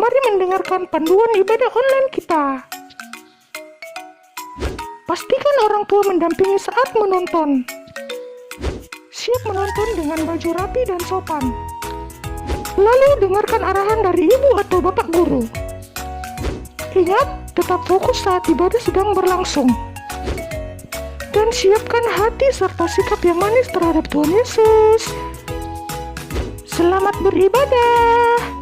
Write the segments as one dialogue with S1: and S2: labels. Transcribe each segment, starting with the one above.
S1: mari mendengarkan panduan ibadah online kita. Pastikan orang tua mendampingi saat menonton. Siap menonton dengan baju rapi dan sopan. Lalu dengarkan arahan dari ibu atau bapak guru. Ingat, tetap fokus saat ibadah sedang berlangsung. Dan siapkan hati serta sikap yang manis terhadap Tuhan Yesus. Selamat beribadah.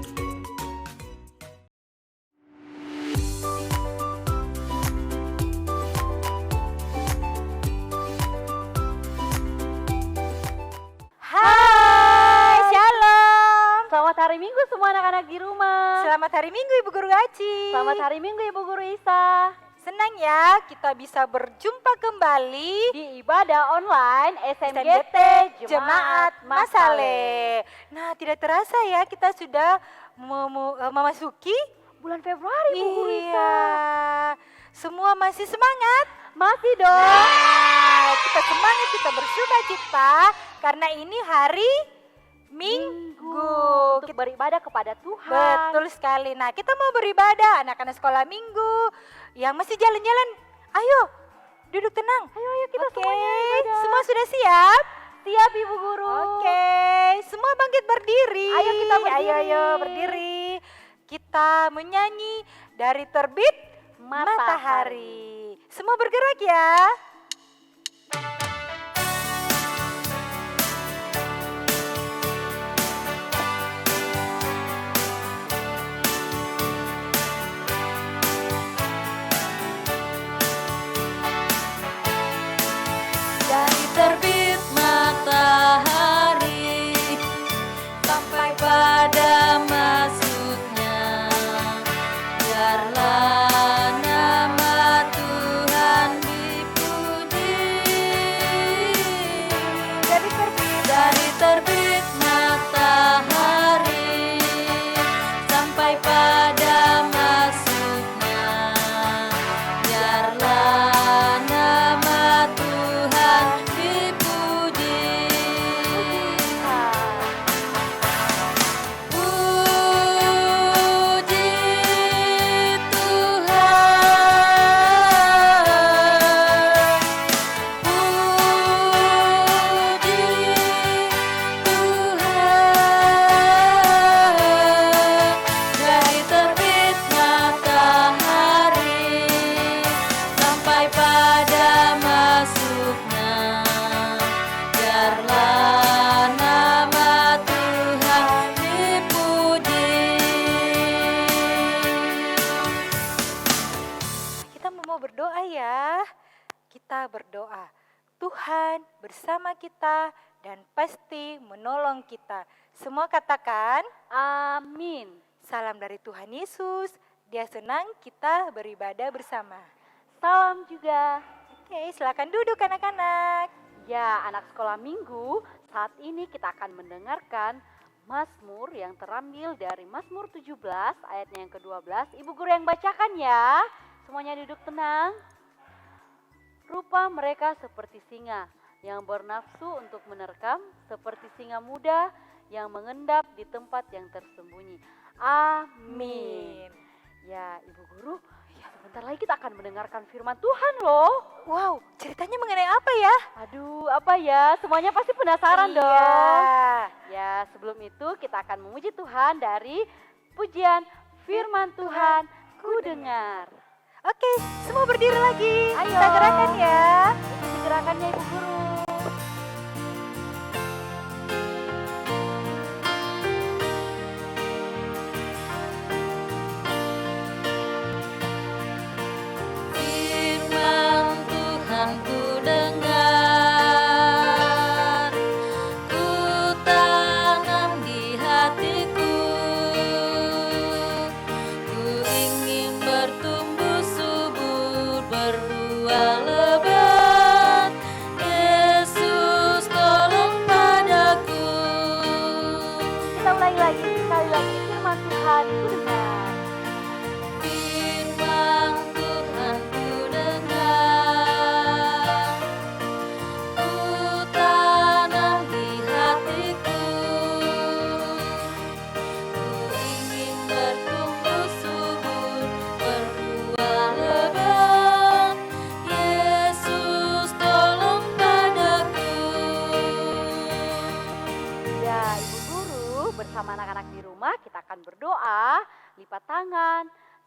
S2: Hai, Shalom. Selamat hari Minggu semua anak-anak di rumah.
S3: Selamat hari Minggu Ibu Guru Aci.
S2: Selamat hari Minggu Ibu Guru Isa.
S3: Senang ya kita bisa berjumpa kembali
S2: Di ibadah online SMGT Jemaat Masale.
S3: Nah, tidak terasa ya kita sudah memasuki
S2: Bulan Februari Ibu Guru Isa.
S3: Iya. Semua masih semangat?
S2: Masih dong.
S3: Nah, kita semangat, kita bersuka cita karena ini hari Minggu.
S2: Untuk beribadah kepada Tuhan.
S3: Betul sekali. Nah, kita mau beribadah anak-anak sekolah minggu yang masih jalan-jalan. Ayo, duduk tenang.
S2: Ayo kita
S3: Oke,
S2: semuanya ibadah.
S3: semua sudah siap?
S2: Siap Ibu Guru.
S3: Oke, semua bangkit berdiri.
S2: Ayo kita berdiri.
S3: Ayo berdiri. Kita menyanyi dari terbit matahari. Semua bergerak ya.
S4: Dari terbit matahari sampai pada masuknya, biarlah nama Tuhan dipuji. Dari terbit matahari sampai pada masuknya, biarlah nama Tuhan dipuji. Puji Tuhan, puji Tuhan. Dari terbit matahari sampai pada masuknya, biarlah nama Tuhan dipuji.
S3: Kita mau berdoa ya. Kita berdoa. Tuhan bersama kita dan pasti menolong kita. Semua katakan,
S2: Amin.
S3: salam dari Tuhan Yesus. Dia senang kita beribadah bersama.
S2: Salam juga.
S3: Oke, silakan duduk anak-anak.
S2: Ya, anak sekolah minggu, saat ini kita akan mendengarkan Mazmur yang terambil dari Mazmur 17 ayatnya yang ke-12. Ibu guru yang bacakan ya. Semuanya duduk tenang. Rupa mereka seperti singa yang bernafsu untuk menerkam, seperti singa muda yang mengendap di tempat yang tersembunyi. Amin. Ya, Ibu Guru, sebentar lagi kita akan mendengarkan firman Tuhan loh.
S3: Wow, ceritanya mengenai apa ya?
S2: Aduh, apa ya? Semuanya pasti penasaran dong.
S3: Iya.
S2: Ya, sebelum itu kita akan memuji Tuhan dari pujian firman Tuhan, ku dengar.
S3: Oke, semua berdiri lagi.
S2: Ayo.
S3: Kita gerakan ya.
S2: Ikuti gerakannya Ibu Guru.
S4: Firman Tuhan ku dengar, ku tanam di hatiku, ku ingin bertumbuh subur, berbuah lebat. Yesus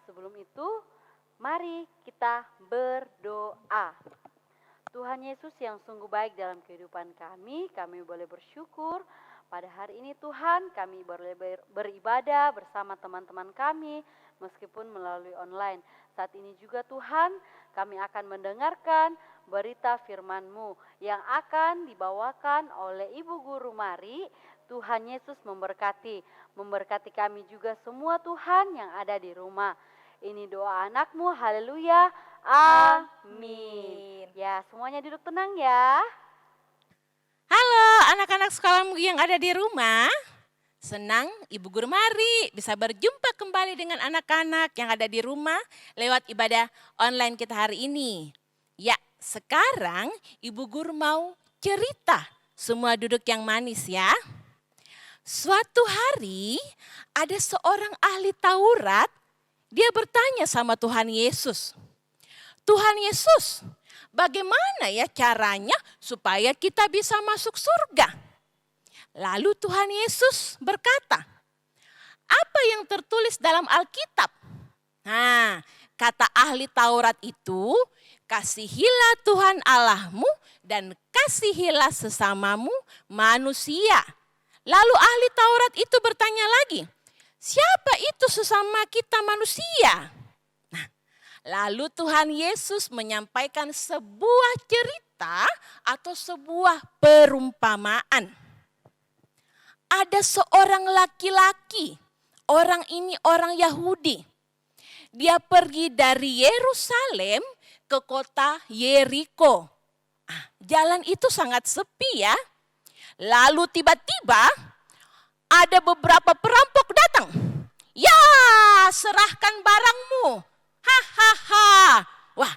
S2: sebelum itu mari kita berdoa. Tuhan Yesus yang sungguh baik dalam kehidupan kami boleh bersyukur. Pada hari ini Tuhan, kami boleh beribadah bersama teman-teman kami meskipun melalui online. Saat ini juga Tuhan, kami akan mendengarkan berita firman-Mu yang akan dibawakan oleh Ibu Guru Mari. Tuhan Yesus memberkati kami juga semua Tuhan yang ada di rumah. Ini doa anak-Mu, haleluya, amin. Ya, semuanya duduk tenang ya.
S5: Halo anak-anak sekolah minggu yang ada di rumah. Senang Ibu Guru Mari bisa berjumpa kembali dengan anak-anak yang ada di rumah lewat ibadah online kita hari ini. Ya, sekarang Ibu Guru mau cerita, semua duduk yang manis ya. Suatu hari ada seorang ahli Taurat, dia bertanya sama Tuhan Yesus. Tuhan Yesus, bagaimana ya caranya supaya kita bisa masuk surga? Lalu Tuhan Yesus berkata, apa yang tertulis dalam Alkitab? Nah, kata ahli Taurat itu, kasihilah Tuhan Allahmu dan kasihilah sesamamu manusia. Lalu ahli Taurat itu bertanya lagi, siapa itu sesama kita manusia? Lalu Tuhan Yesus menyampaikan sebuah cerita atau sebuah perumpamaan. Ada seorang laki-laki, orang ini orang Yahudi. Dia pergi dari Yerusalem ke kota Yeriko. Jalan itu sangat sepi ya. Lalu tiba-tiba ada beberapa perampok datang. Ya, serahkan barangmu. Hahaha. Wah,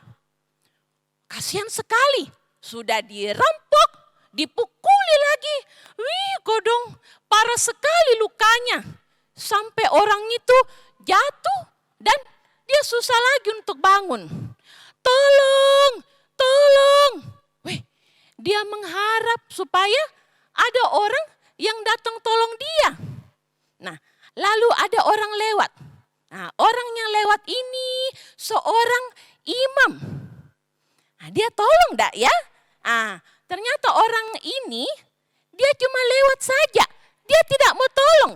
S5: kasihan sekali. Sudah dirampok, dipukuli lagi. Wih, kodong, parah sekali lukanya. Sampai orang itu jatuh dan dia susah lagi untuk bangun. Tolong, tolong. Wih, dia mengharap supaya ada orang yang datang tolong dia. Nah, lalu ada orang lewat. Nah, orang yang lewat ini seorang imam. Nah, dia tolong enggak ya? Ternyata orang ini dia cuma lewat saja. Dia tidak mau tolong.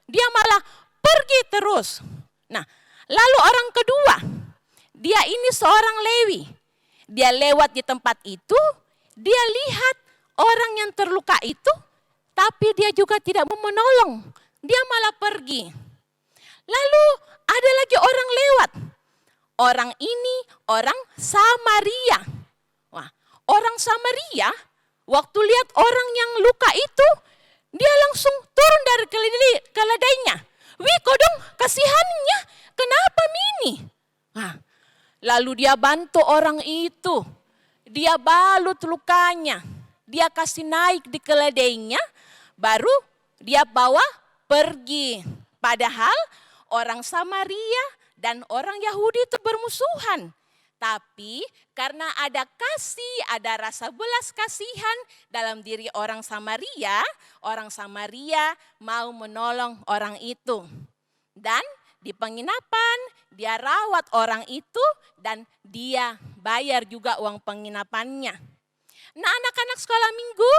S5: Dia malah pergi terus. Nah, lalu orang kedua. Dia ini seorang Lewi. Dia lewat di tempat itu. Dia lihat orang yang terluka itu. Tapi dia juga tidak mau menolong. Dia malah pergi. Lalu ada lagi orang lewat. Orang ini orang Samaria. Wah, orang Samaria waktu lihat orang yang luka itu, dia langsung turun dari keledainya. Wih, kodong, kasihannya. Kenapa Mini? Lalu dia bantu orang itu. Dia balut lukanya. Dia kasih naik di keledainya. Baru dia bawa pergi. Padahal orang Samaria dan orang Yahudi itu bermusuhan. Tapi karena ada kasih, ada rasa belas kasihan dalam diri orang Samaria mau menolong orang itu. Dan di penginapan dia rawat orang itu dan dia bayar juga uang penginapannya. Nah, anak-anak sekolah minggu,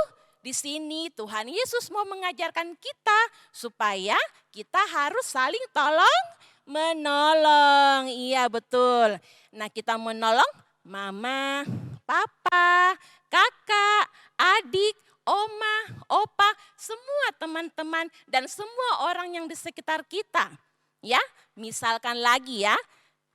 S5: di sini Tuhan Yesus mau mengajarkan kita supaya kita harus saling tolong menolong. Iya, betul. Nah, kita menolong mama, papa, kakak, adik, oma, opa, semua teman-teman dan semua orang yang di sekitar kita. Ya, misalkan lagi ya,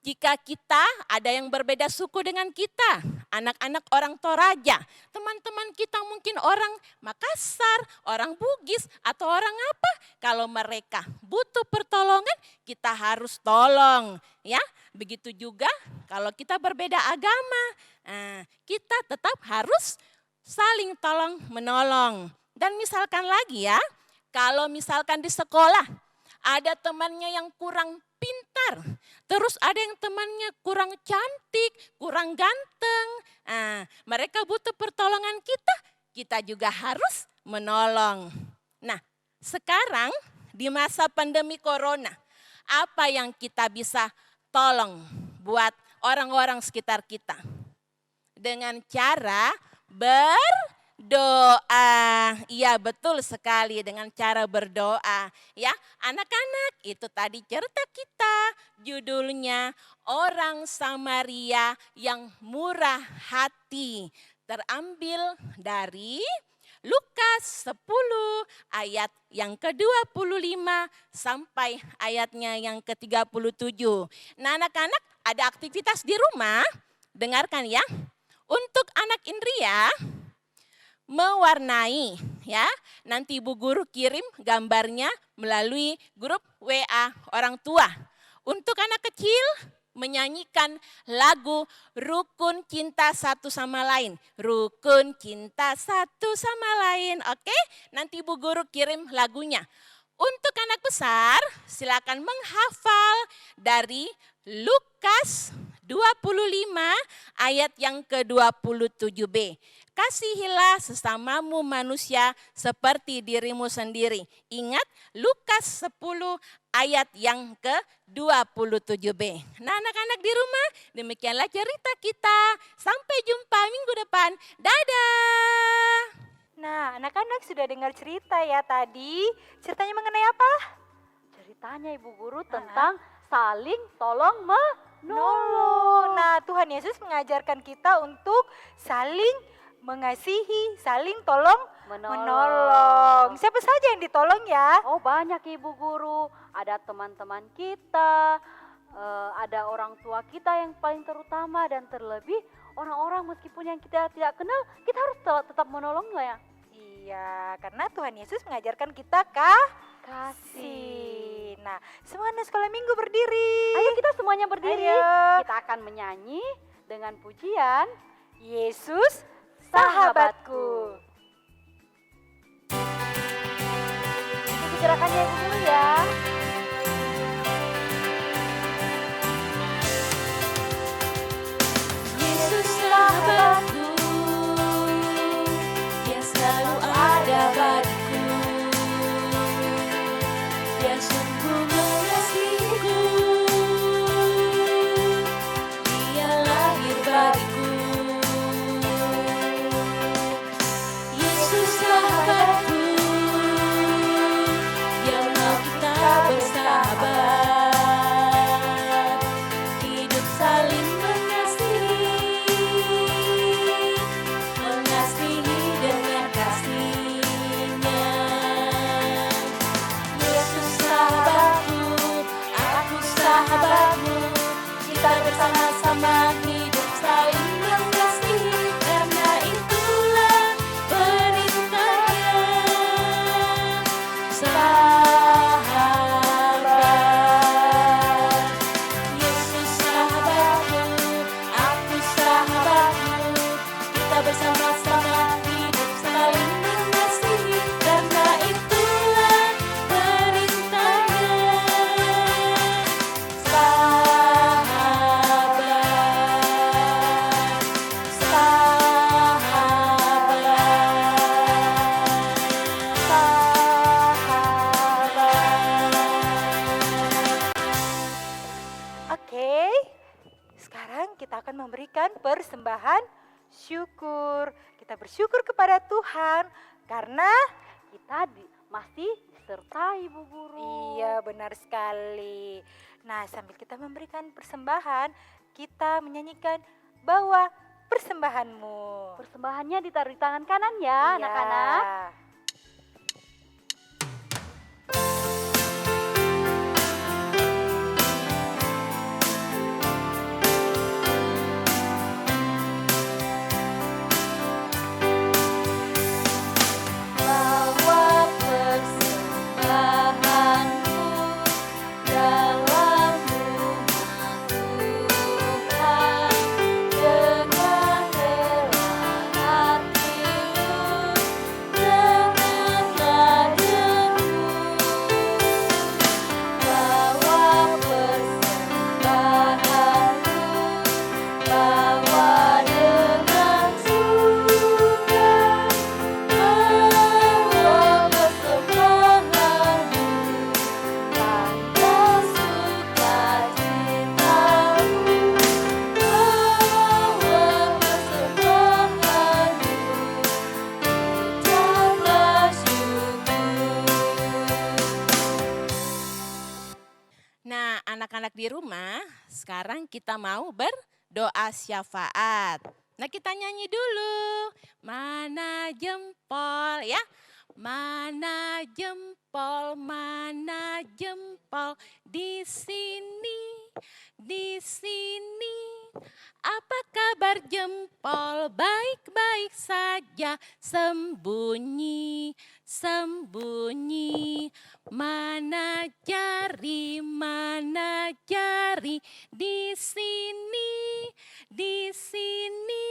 S5: jika kita ada yang berbeda suku dengan kita, anak-anak orang Toraja, teman-teman kita mungkin orang Makassar, orang Bugis, atau orang apa, kalau mereka butuh pertolongan, kita harus tolong. Ya, begitu juga kalau kita berbeda agama, kita tetap harus saling tolong menolong. Dan misalkan lagi ya, kalau misalkan di sekolah, ada temannya yang kurang pintar, terus ada yang temannya kurang cantik, kurang ganteng. Mereka butuh pertolongan kita juga harus menolong. Nah, sekarang di masa pandemi corona, apa yang kita bisa tolong buat orang-orang sekitar kita dengan cara berdoa. Iya, betul sekali, dengan cara berdoa. Ya, anak-anak, itu tadi cerita kita, judulnya Orang Samaria yang Murah Hati. Terambil dari Lukas 10 ayat yang ke-25 sampai ayatnya yang ke-37. Nah, anak-anak, ada aktivitas di rumah, dengarkan ya. Untuk anak Indria, mewarnai ya. Nanti Ibu Guru kirim gambarnya melalui grup WA orang tua. Untuk anak kecil, menyanyikan lagu Rukun Cinta Satu Sama Lain. Rukun Cinta Satu Sama Lain. Oke, nanti Ibu Guru kirim lagunya. Untuk anak besar, silakan menghafal dari Lukas 25 ayat yang ke-27b. Kasihilah sesamamu manusia seperti dirimu sendiri. Ingat Lukas 10 ayat yang ke-27b. Nah, anak-anak di rumah, demikianlah cerita kita. Sampai jumpa minggu depan. Dadah.
S3: Nah, anak-anak sudah dengar cerita ya tadi. Ceritanya mengenai apa?
S2: Ceritanya Ibu Guru tentang saling tolong menolong.
S3: Nah, Tuhan Yesus mengajarkan kita untuk saling mengasihi, saling tolong menolong. Siapa saja yang ditolong ya?
S2: Oh, banyak Ibu Guru. Ada teman-teman kita, ada orang tua kita yang paling terutama, dan terlebih orang-orang meskipun yang kita tidak kenal, kita harus tetap menolongnya ya.
S3: Iya, karena Tuhan Yesus mengajarkan kita kasih. Nah, semua anak sekolah minggu berdiri.
S2: Ayo kita semuanya berdiri.
S3: Ayo.
S2: Kita akan menyanyi dengan pujian
S3: Yesus sahabatku.
S2: Ikuti gerakannya Ibu Guru ya.
S4: Yesus sahabatku, Dia selalu ada bagiku. Dia sungguh mengasihiku, Dia lahir bagiku. Yesus sahabatku, Dia mau kita bersahabat, hidup saling mengasihi dengan kasih-Nya. Yesus sahabatku, aku sahabatmu, kita bersama-sama hidup saling mengasihi, karena itulah perintahnya. Sahabat, Yesus sahabatku, aku sahabatmu, kita bersama-sama hidup saling mengasihi, karena itulah perintahnya.
S3: Oke, sekarang kita akan memberikan persembahan syukur. Kita bersyukur kepada Tuhan karena
S2: Kita masih disertai Ibu Guru.
S3: iya benar sekali. Nah, sambil kita memberikan persembahan, kita menyanyikan Bawa Persembahanmu.
S2: Persembahannya ditaruh di tangan kanan ya,
S3: Iya.
S2: anak-anak.
S4: Bawa persembahanmu dalam rumah Tuhan, dengan rela hatimu.
S5: sekarang kita mau berdoa syafaat. Nah, kita nyanyi dulu. Mana jempol ya? Mana jempol di sini, di sini. Apa kabar jempol? Baik-baik saja, sembunyi, sembunyi. Mana jari di sini, di sini.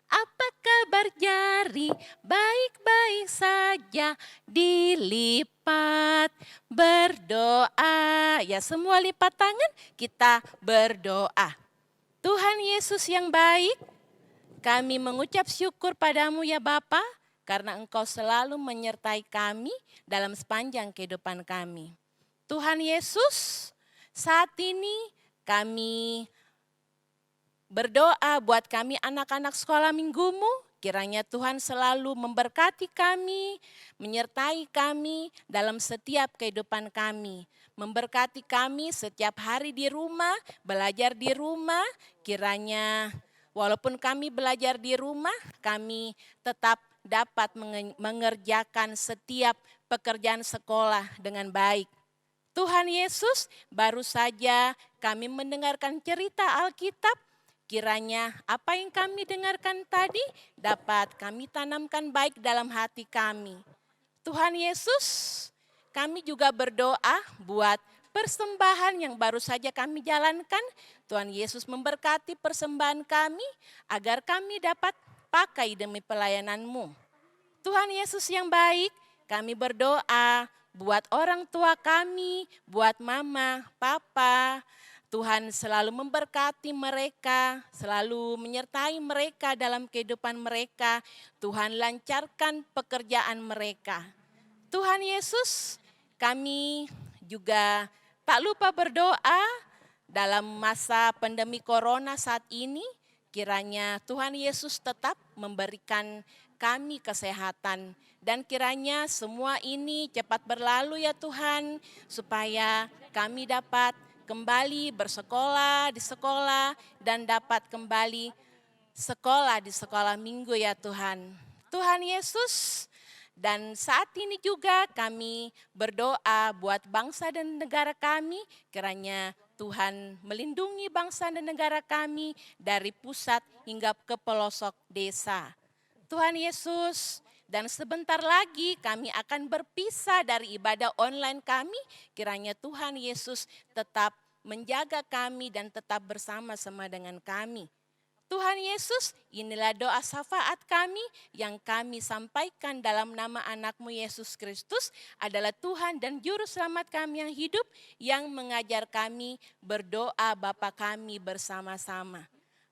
S5: Apa kabar jari? Baik-baik saja, dilipat, berdoa. Ya, semua lipat tangan, kita berdoa. Tuhan Yesus yang baik, kami mengucap syukur padamu ya Bapa, karena Engkau selalu menyertai kami dalam sepanjang kehidupan kami. Tuhan Yesus, saat ini kami berdoa buat kami anak-anak sekolah minggumu, kiranya Tuhan selalu memberkati kami, menyertai kami dalam setiap kehidupan kami. Memberkati kami setiap hari di rumah, belajar di rumah, kiranya walaupun kami belajar di rumah, kami tetap dapat mengerjakan setiap pekerjaan sekolah dengan baik. Tuhan Yesus, baru saja kami mendengarkan cerita Alkitab, kiranya apa yang kami dengarkan tadi dapat kami tanamkan baik dalam hati kami. Tuhan Yesus, kami juga berdoa buat persembahan yang baru saja kami jalankan. Tuhan Yesus memberkati persembahan kami agar kami dapat pakai demi pelayanan-Mu. Tuhan Yesus yang baik, kami berdoa buat orang tua kami, buat mama, papa. Tuhan selalu memberkati mereka, selalu menyertai mereka dalam kehidupan mereka. Tuhan lancarkan pekerjaan mereka. Tuhan Yesus, kami juga tak lupa berdoa dalam masa pandemi corona saat ini. Kiranya Tuhan Yesus tetap memberikan kami kesehatan. Dan kiranya semua ini cepat berlalu ya Tuhan, supaya kami dapat kembali bersekolah di sekolah dan dapat kembali sekolah di sekolah minggu ya Tuhan. Tuhan Yesus, dan saat ini juga kami berdoa buat bangsa dan negara kami, kiranya Tuhan melindungi bangsa dan negara kami dari pusat hingga ke pelosok desa. Tuhan Yesus, dan sebentar lagi kami akan berpisah dari ibadah online kami. Kiranya Tuhan Yesus tetap menjaga kami dan tetap bersama-sama dengan kami. Tuhan Yesus, inilah doa syafaat kami yang kami sampaikan dalam nama anak-Mu Yesus Kristus adalah Tuhan dan Juru Selamat kami yang hidup, yang mengajar kami berdoa Bapa kami bersama-sama.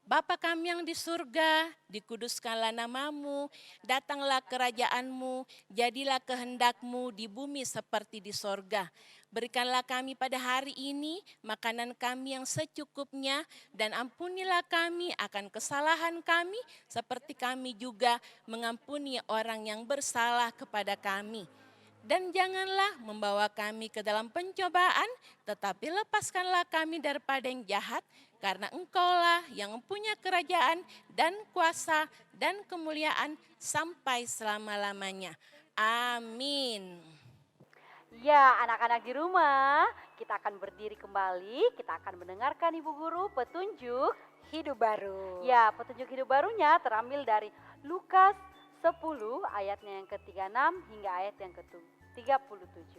S5: Bapa kami yang di surga, dikuduskanlah nama-Mu, datanglah kerajaan-Mu, jadilah kehendak-Mu di bumi seperti di sorga. Berikanlah kami pada hari ini makanan kami yang secukupnya, dan ampunilah kami akan kesalahan kami, seperti kami juga mengampuni orang yang bersalah kepada kami. Dan janganlah membawa kami ke dalam pencobaan, tetapi lepaskanlah kami daripada yang jahat, karena Engkaulah yang mempunyai kerajaan dan kuasa dan kemuliaan sampai selama-lamanya. Amin.
S2: Ya, anak-anak di rumah, kita akan berdiri kembali, kita akan mendengarkan Ibu Guru petunjuk
S3: Hidup baru.
S2: Ya, petunjuk hidup barunya terambil dari Lukas 10 ayatnya yang ke-36 hingga ayat yang ke-37.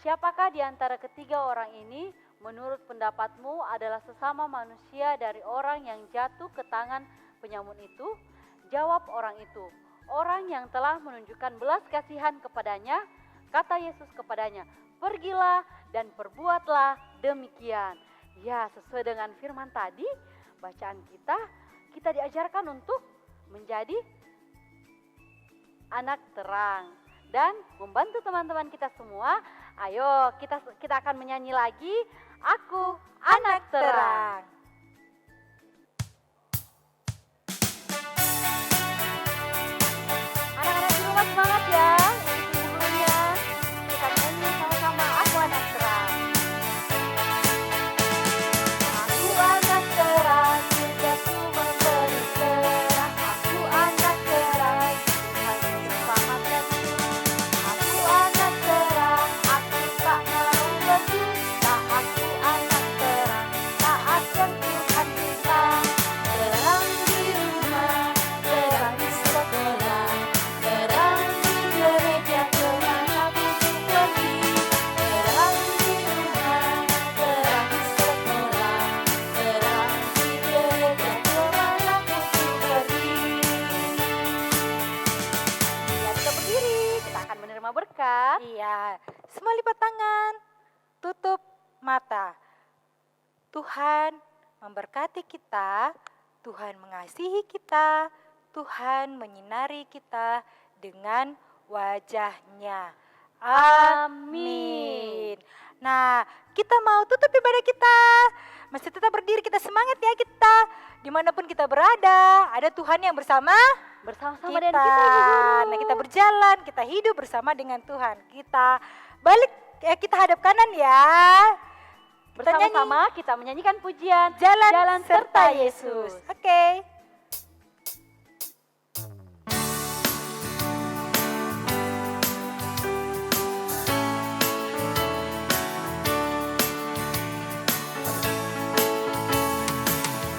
S2: Siapakah di antara ketiga orang ini menurut pendapatmu adalah sesama manusia dari orang yang jatuh ke tangan penyamun itu? Jawab orang itu, orang yang telah menunjukkan belas kasihan kepadanya. Kata Yesus kepadanya, pergilah dan perbuatlah demikian. Ya, sesuai dengan firman tadi, bacaan kita diajarkan untuk menjadi anak terang dan membantu teman-teman kita semua. Ayo kita akan menyanyi lagi, Aku Anak Terang. Anak-anak di rumah semangat ya, ibu gurunya. Kita nyanyi sama-sama, Aku Anak Terang. silakan.
S3: Iya, semua lipat tangan, tutup mata. Tuhan memberkati kita, Tuhan mengasihi kita, Tuhan menyinari kita dengan wajahnya. Amin. Nah, kita mau tutup ibadah kita. Masih tetap berdiri, kita semangat ya kita. Dimanapun kita berada, ada Tuhan yang bersama
S2: Bersama-sama dengan kita, Ibu Guru.
S3: Nah, kita berjalan, kita hidup bersama dengan Tuhan. Kita balik, kita hadap kanan ya. Kita nyanyi.
S2: Bersama-sama kita menyanyikan pujian
S3: Jalan serta Yesus. Oke.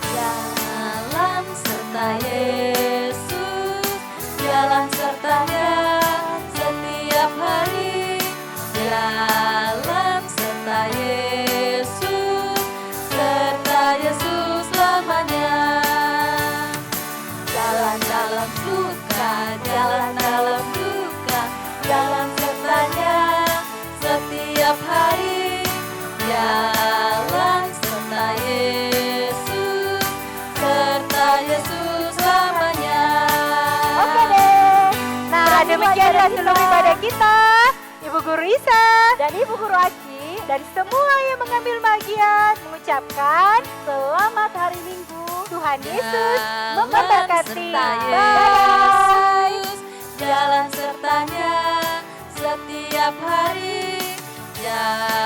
S4: Jalan serta Yesus, jalan sertanya setiap hari. Jalan serta Yesus, serta Yesus lamanya. Jalan dalam suka, jalan dalam duka, jalan sertanya setiap hari. Jalan serta Yesus, serta Yesus lamanya.
S3: Oke deh. Nah,
S2: Berani
S3: demikianlah
S2: belajar
S3: seluruh
S2: kita.
S3: ibadah kita. Ibu Guru Isa
S2: Dan Ibu Guru Aci,
S3: dan semua yang mengambil bagian mengucapkan
S2: selamat hari Minggu.
S3: Tuhan Yesus
S4: Jalan
S3: memberkati.
S4: serta
S3: Bye.
S4: Yesus, jalan sertanya setiap hari. Jalan